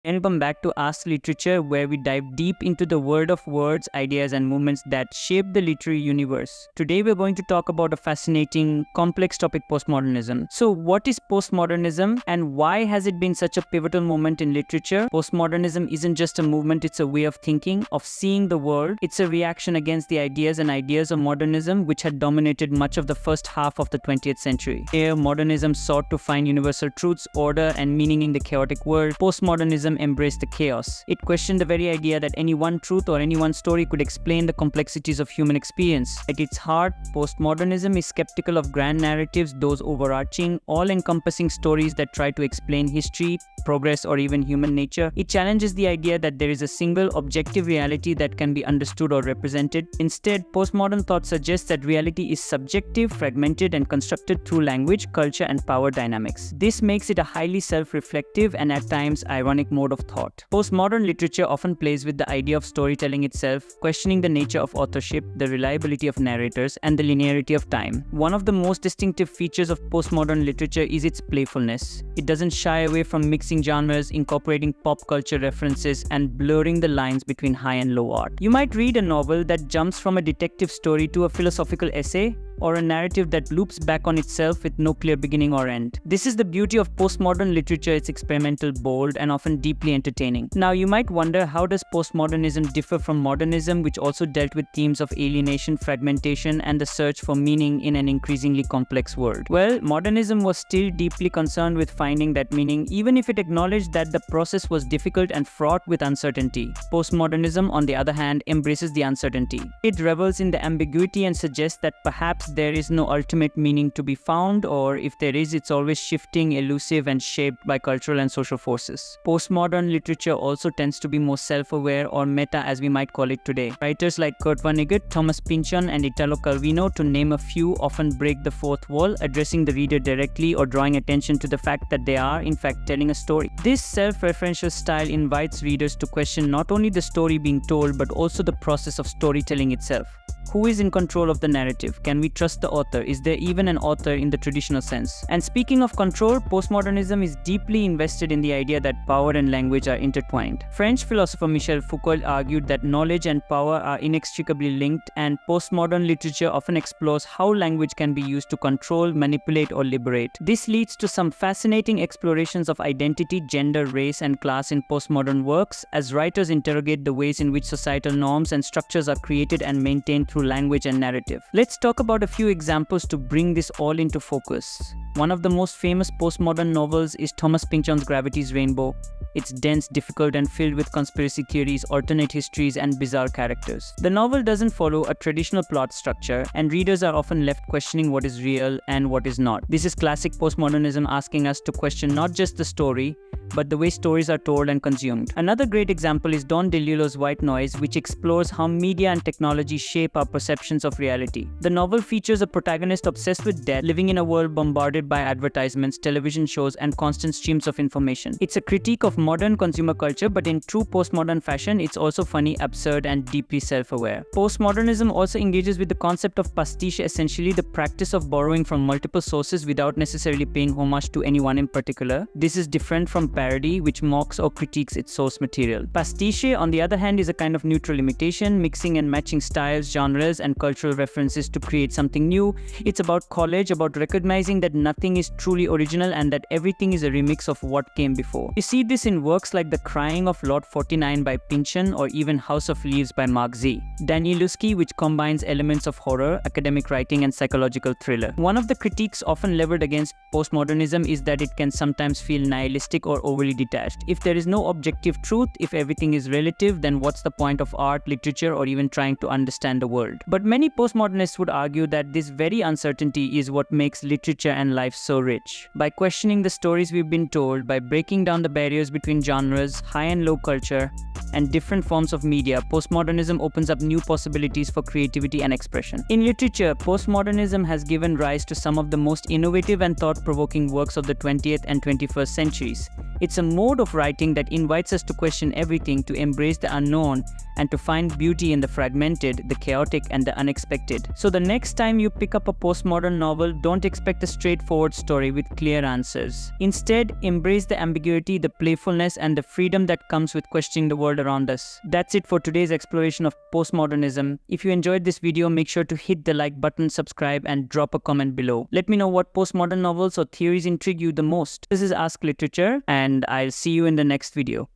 Welcome back to Ask Literature, where we dive deep into the world of words, ideas, and movements that shape the literary universe. Today, we're going to talk about a fascinating, complex topic, postmodernism. So, what is postmodernism, and why has it been such a pivotal moment in literature? Postmodernism isn't just a movement, it's a way of thinking, of seeing the world. It's a reaction against the ideas and ideas of modernism, which had dominated much of the first half of the 20th century. Here, modernism sought to find universal truths, order, and meaning in the chaotic world. Postmodernism embraced the chaos. It questioned the very idea that any one truth or any one story could explain the complexities of human experience. At its heart, postmodernism is skeptical of grand narratives, those overarching, all-encompassing stories that try to explain history, progress, or even human nature. It challenges the idea that there is a single objective reality that can be understood or represented. Instead, postmodern thought suggests that reality is subjective, fragmented, and constructed through language, culture, and power dynamics. This makes it a highly self-reflective and at times ironic mode of thought. Postmodern literature often plays with the idea of storytelling itself, questioning the nature of authorship, the reliability of narrators, and the linearity of time. One of the most distinctive features of postmodern literature is its playfulness. It doesn't shy away from mixing genres, incorporating pop culture references, and blurring the lines between high and low art. You might read a novel that jumps from a detective story to a philosophical essay, or a narrative that loops back on itself with no clear beginning or end. This is the beauty of postmodern literature. It's experimental, bold, and often deeply entertaining. Now, you might wonder, how does postmodernism differ from modernism, which also dealt with themes of alienation, fragmentation, and the search for meaning in an increasingly complex world? Well, modernism was still deeply concerned with finding that meaning, even if it acknowledged that the process was difficult and fraught with uncertainty. Postmodernism, on the other hand, embraces the uncertainty. It revels in the ambiguity and suggests that perhaps there is no ultimate meaning to be found, or if there is, it's always shifting, elusive, and shaped by cultural and social forces. Postmodern literature also tends to be more self-aware, or meta as we might call it today. Writers like Kurt Vonnegut, Thomas Pynchon, and Italo Calvino, to name a few, often break the fourth wall, addressing the reader directly or drawing attention to the fact that they are, in fact, telling a story. This self-referential style invites readers to question not only the story being told, but also the process of storytelling itself. Who is in control of the narrative? Can we trust the author? Is there even an author in the traditional sense? And speaking of control, postmodernism is deeply invested in the idea that power and language are intertwined. French philosopher Michel Foucault argued that knowledge and power are inextricably linked, and postmodern literature often explores how language can be used to control, manipulate, or liberate. This leads to some fascinating explorations of identity, gender, race, and class in postmodern works, as writers interrogate the ways in which societal norms and structures are created and maintained through language and narrative. Let's talk about a few examples to bring this all into focus. One of the most famous postmodern novels is Thomas Pynchon's Gravity's Rainbow. It's dense, difficult, and filled with conspiracy theories, alternate histories, and bizarre characters. The novel doesn't follow a traditional plot structure, and readers are often left questioning what is real and what is not. This is classic postmodernism, asking us to question not just the story, but the way stories are told and consumed. Another great example is DeLillo's White Noise, which explores how media and technology shape our perceptions of reality. The novel features a protagonist obsessed with death, living in a world bombarded by advertisements, television shows, and constant streams of information. It's a critique of modern consumer culture, but in true postmodern fashion. It's also funny, absurd, and deeply self-aware. Postmodernism also engages with the concept of pastiche, essentially the practice of borrowing from multiple sources without necessarily paying homage to any one in particular. This is different from parody, which mocks or critiques its source material. Pastiche, on the other hand, is a kind of neutral imitation, mixing and matching styles, genres, and cultural references to create something new. It's about college, about recognizing that nothing is truly original and that everything is a remix of what came before. You see this in works like The Crying of Lot 49 by Pynchon, or even House of Leaves by Mark Z. Danielewski, which combines elements of horror, academic writing, and psychological thriller. One of the critiques often leveled against postmodernism is that it can sometimes feel nihilistic or overly detached. If there is no objective truth, if everything is relative, then what's the point of art, literature, or even trying to understand the world? But many postmodernists would argue that this very uncertainty is what makes literature and life so rich. By questioning the stories we've been told, by breaking down the barriers between genres, high and low culture, and different forms of media, postmodernism opens up new possibilities for creativity and expression. In literature, postmodernism has given rise to some of the most innovative and thought-provoking works of the 20th and 21st centuries. It's a mode of writing that invites us to question everything, to embrace the unknown, and to find beauty in the fragmented, the chaotic, and the unexpected. So the next time you pick up a postmodern novel, don't expect a straightforward story with clear answers. Instead, embrace the ambiguity, the playfulness, and the freedom that comes with questioning the world around us. That's it for today's exploration of postmodernism. If you enjoyed this video, make sure to hit the like button, subscribe, and drop a comment below. Let me know what postmodern novels or theories intrigue you the most. This is Ask Literature, and I'll see you in the next video.